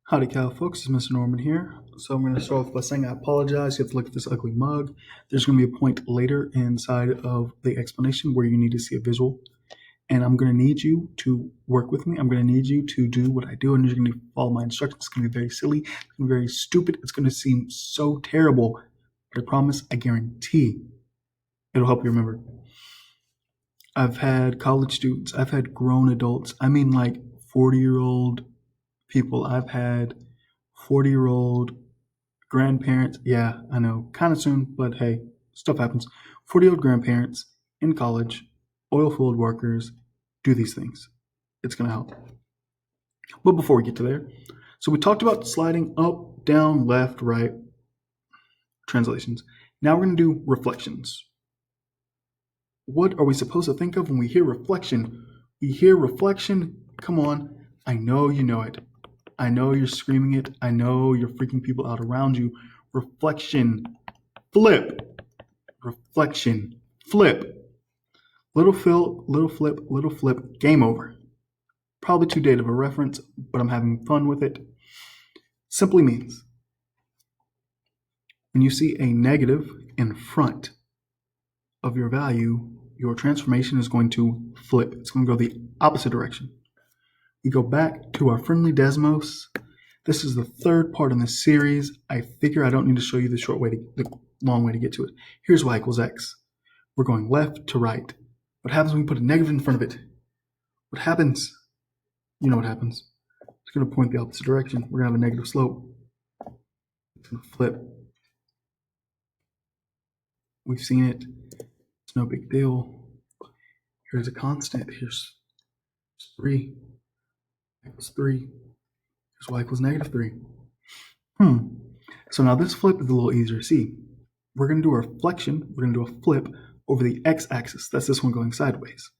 Howdy cow folks, it's Mr. Norman here. So I'm going to start off by saying I apologize. You have to look at this ugly mug. There's going to be a point later inside of the explanation where you need to see a visual. And I'm going to need you to work with me. I'm going to need you to do what I do, and you're going to follow my instructions. It's going to be very silly. It's going to be very stupid. It's going to seem so terrible. But I promise, I guarantee it'll help you remember. I've had college students. I've had grown adults. I mean like 40-year-old people. I've had 40-year-old grandparents. Yeah, I know, kind of soon, but hey, stuff happens. 40-year-old grandparents in college, oil field workers, do these things. It's going to help. But before we get to there, so we talked about sliding up, down, left, right, translations. Now we're going to do reflections. What are we supposed to think of when we hear reflection? We hear reflection. Come on. I know you know it. I know you're screaming it. I know you're freaking people out around you. Reflection. Flip. Reflection. Flip. Little flip. Game over. Probably too dated of a reference, but I'm having fun with it. Simply means when you see a negative in front of your value, your transformation is going to flip. It's going to go the opposite direction. We go back to our friendly Desmos. This is the third part in this series. I figure I don't need to show you the long way to get to it. Here's y equals x. We're going left to right. What happens when we put a negative in front of it? What happens? You know what happens. It's going to point the opposite direction. We're going to have a negative slope. It's going to flip. We've seen it. It's no big deal. Here's a constant. Here's 3. Equals 3. Here's y equals negative 3. So now this flip is a little easier to see. We're going to do a reflection. We're going to do a flip over the x-axis. That's this one going sideways.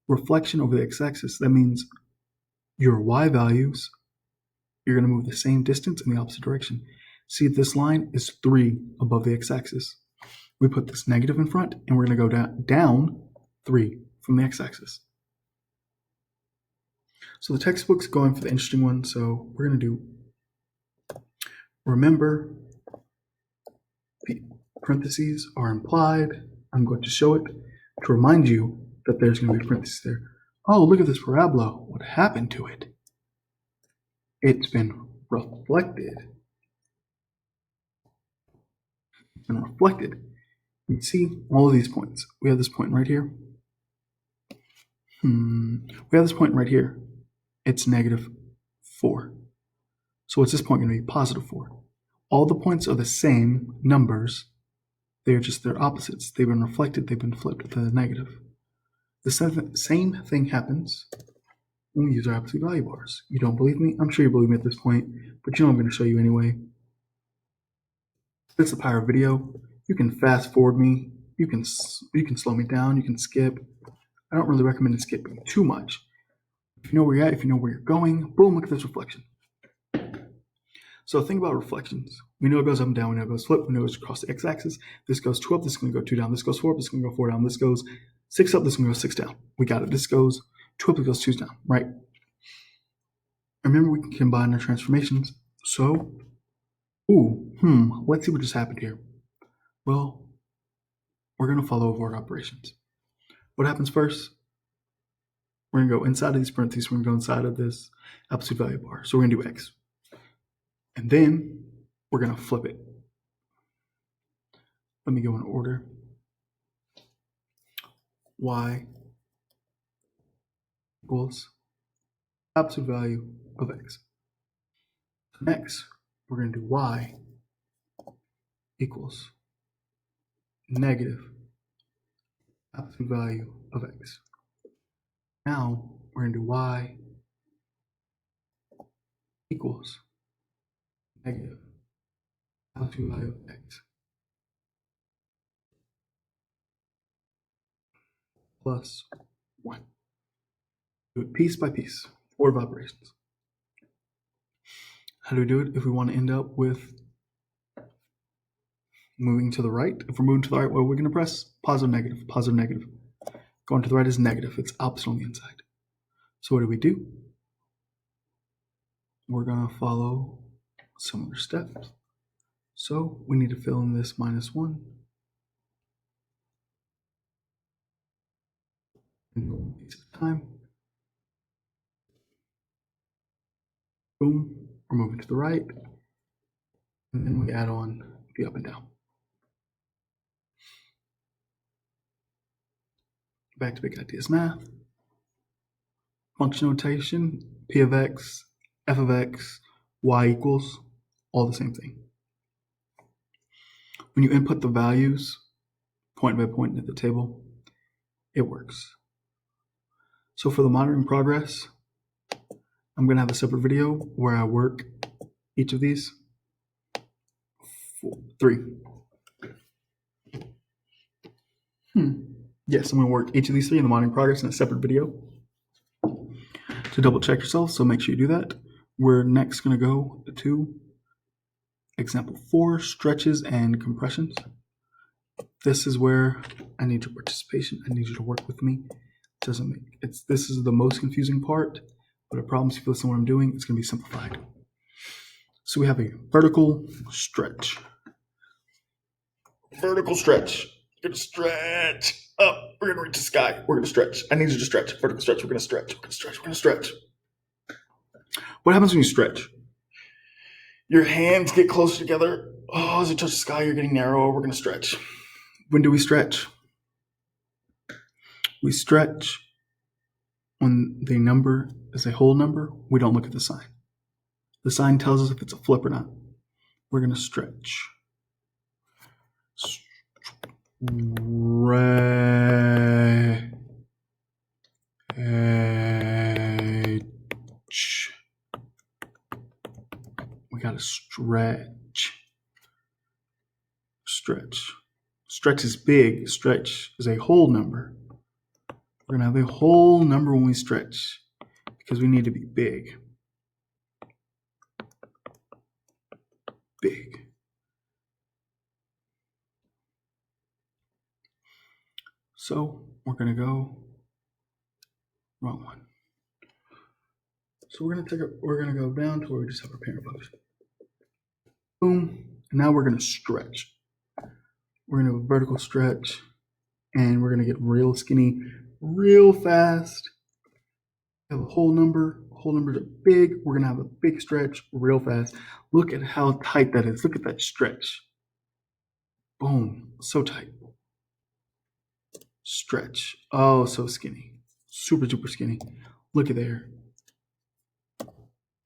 Reflection over the x-axis. That means your y values, you're going to move the same distance in the opposite direction. See, this line is 3 above the x-axis. We put this negative in front, and we're going to go down 3 from the x-axis. So the textbook's going for the interesting one, so we're going to do, remember, parentheses are implied. I'm going to show it to remind you that there's going to be parentheses there. Oh, look at this parabola. What happened to it? It's been reflected. It's been reflected. You can see all of these points. We have this point right here. We have this point right here. It's negative 4. So what's this point going to be? Positive 4. All the points are the same numbers. They're just their opposites. They've been reflected. They've been flipped to the negative. The same thing happens when we use our absolute value bars. You don't believe me? I'm sure you believe me at this point, but you know I'm going to show you anyway. This is the power of video. You can fast forward me. You can slow me down. You can skip. I don't really recommend skipping too much. If you know where you're at, if you know where you're going, boom, look at this reflection. So think about reflections. We know it goes up and down. We know it goes flip. We know it goes across the x-axis. This goes 2 up. This is going to go 2 down. This goes 4 up. This is going to go 4 down. This goes 6 up. This is going to go 6 down. We got it. This goes 2 up. This goes 2 down, right? Remember, we can combine our transformations. So, let's see what just happened here. Well, we're going to follow over operations. What happens first? We're going to go inside of these parentheses. We're going to go inside of this absolute value bar. So we're going to do x. And then we're going to flip it. Let me go in order. Y equals absolute value of x. Next, we're going to do y equals negative absolute value of x. Now, we're going to do y equals negative absolute value of x plus 1. Do it piece by piece, order of operations. How do we do it if we want to end up with moving to the right? If we're moving to the right, what are we going to press? Positive, negative, positive, negative. Going to the right is negative. It's opposite on the inside. So what do? we're going to follow similar steps. So we need to fill in this -1. Time. Boom. We're moving to the right. And then we add on the up and down. Back to Big Ideas Math. Function notation, P of x, F of x, y equals, all the same thing. When you input the values, point by point at the table, it works. So for the monitoring progress, I'm going to have a separate video where I work each of these. 3. Yes, I'm going to work each of these 3 in the monitoring progress in a separate video to double check yourself, so make sure you do that. We're next going to go to example 4, stretches and compressions. This is where I need your participation. I need you to work with me. This is the most confusing part, but I promise if you listen to what I'm doing, it's going to be simplified. So we have a vertical stretch. Vertical stretch. We're going to stretch up. We're going to reach the sky. We're going to stretch. I need you to stretch. Vertical stretch. We're going to stretch. We're going to stretch. We're going to stretch. What happens when you stretch? Your hands get closer together. Oh, as you touch the sky, you're getting narrow. We're going to stretch. When do we stretch? We stretch when the number is a whole number. We don't look at the sign. The sign tells us if it's a flip or not. We're going to stretch. We got to stretch. Stretch. Stretch is big. Stretch is a whole number. We're going to have a whole number when we stretch because we need to be big. Big. So we're going to go wrong one. So we're going to go down to where we just have our parent function. Boom. And now we're going to stretch. We're going to have a vertical stretch and we're going to get real skinny real fast. We have a whole number. Whole numbers are big. We're going to have a big stretch real fast. Look at how tight that is. Look at that stretch. Boom. So tight. Stretch. Oh, so skinny. Super, super skinny. Look at there.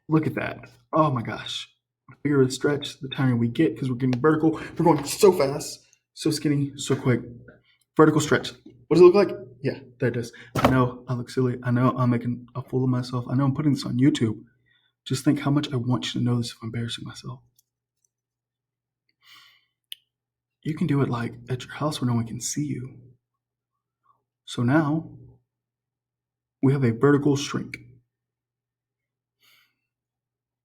Look at that. Oh my gosh. The bigger the stretch, the tinier we get because we're getting vertical. We're going so fast, so skinny, so quick. Vertical stretch. What does it look like? Yeah, there it is. I know I look silly. I know I'm making a fool of myself. I know I'm putting this on YouTube. Just think how much I want you to know this if I'm embarrassing myself. You can do it like at your house where no one can see you. So now we have a vertical shrink.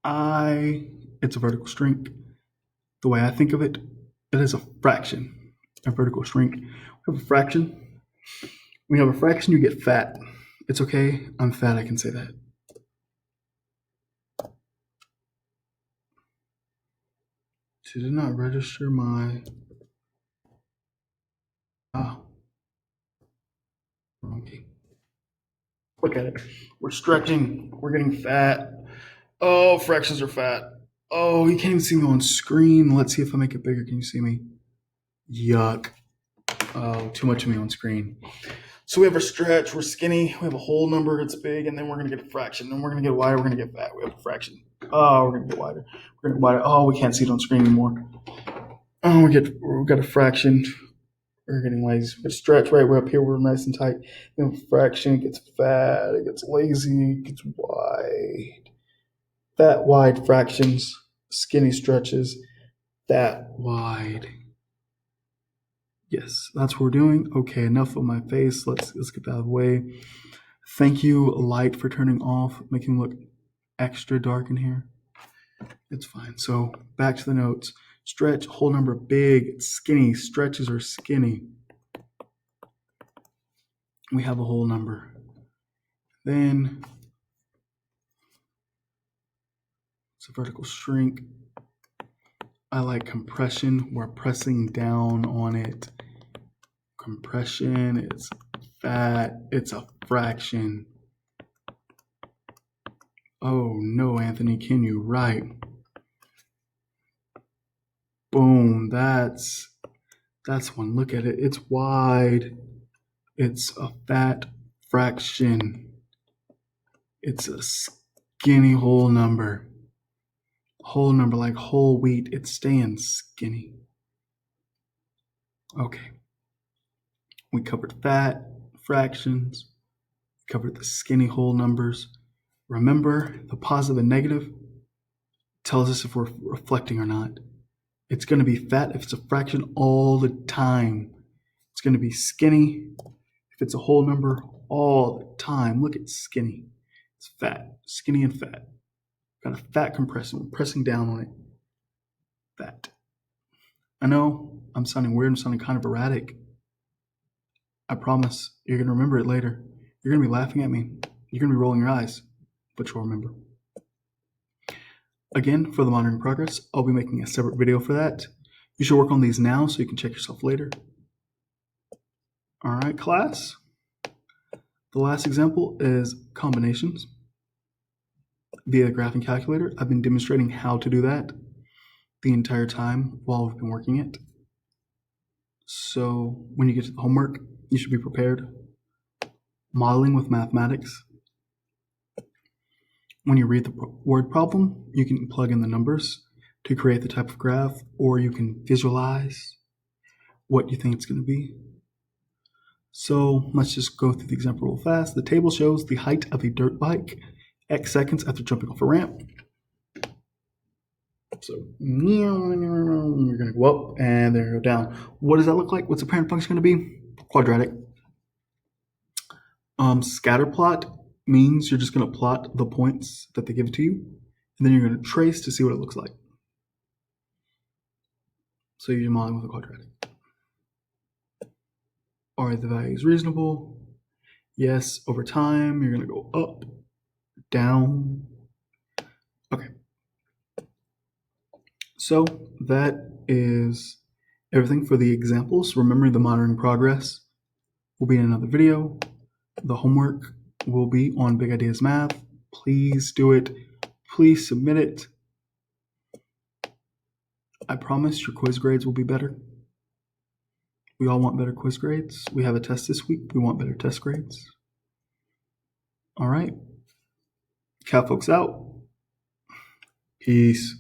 It's a vertical shrink. The way I think of it, it is a fraction. A vertical shrink. We have a fraction. When you have a fraction, you get fat. It's okay. I'm fat. I can say that. Did it not register my... Wrong key. Look at it. We're stretching. We're getting fat. Oh, fractions are fat. Oh, you can't even see me on screen. Let's see if I make it bigger. Can you see me? Yuck. Oh, too much of me on screen. So we have a stretch. We're skinny. We have a whole number. It's big. And then we're going to get a fraction. Then we're going to get wider. We're going to get fat. We have a fraction. Oh, we're going to get wider. We're going to get wider. Oh, we can't see it on screen anymore. Oh, we've got a fraction. We're getting lazy. We stretch right. We're up here. We're nice and tight. We have a fraction. It gets fat. It gets lazy. It gets wide. Fat, wide fractions, skinny stretches, that wide. Yes, that's what we're doing. Okay, enough of my face. Let's get that out of the way. Thank you, light, for turning off, making it look extra dark in here. It's fine. So back to the notes. Stretch, whole number, big, skinny. Stretches are skinny. We have a whole number. Then So vertical shrink. I like compression. We're pressing down on it. Compression, it's fat, it's a fraction. Oh no, Anthony, can you write? Boom, that's one. Look at it, it's wide. It's a fat fraction. It's a skinny whole number. Whole number like whole wheat, it's staying skinny. Okay. We covered fat, fractions, covered the skinny whole numbers. Remember, the positive and negative tells us if we're reflecting or not. It's going to be fat if it's a fraction all the time. It's going to be skinny if it's a whole number all the time. Look at skinny. It's fat, skinny and fat. Got a fat compression. We're pressing down on it. Fat. I know I'm sounding weird. I'm sounding kind of erratic. I promise you're going to remember it later. You're going to be laughing at me. You're going to be rolling your eyes, but you'll remember. Again, for the monitoring progress, I'll be making a separate video for that. You should work on these now so you can check yourself later. All right, class. The last example is combinations via the graphing calculator. I've been demonstrating how to do that the entire time while we've been working it. So when you get to the homework, you should be prepared. Modeling with mathematics. When you read the word problem, you can plug in the numbers to create the type of graph, or you can visualize what you think it's going to be. So let's just go through the example real fast. The table shows the height of a dirt bike X seconds after jumping off a ramp. So we're going to go up and then go down. What does that look like? What's the parent function going to be? Quadratic. Scatter plot means you're just going to plot the points that they give to you, and then you're going to trace to see what it looks like. So you're modeling with a quadratic. Are the values reasonable? Yes. Over time, you're going to go up, down. Okay. So that is everything for the examples. Remember, the monitoring progress will be in another video. The homework will be on Big Ideas Math. Please do it. Please submit it. I promise your quiz grades will be better. We all want better quiz grades. We have a test this week. We want better test grades. All right. Cat folks out. Peace.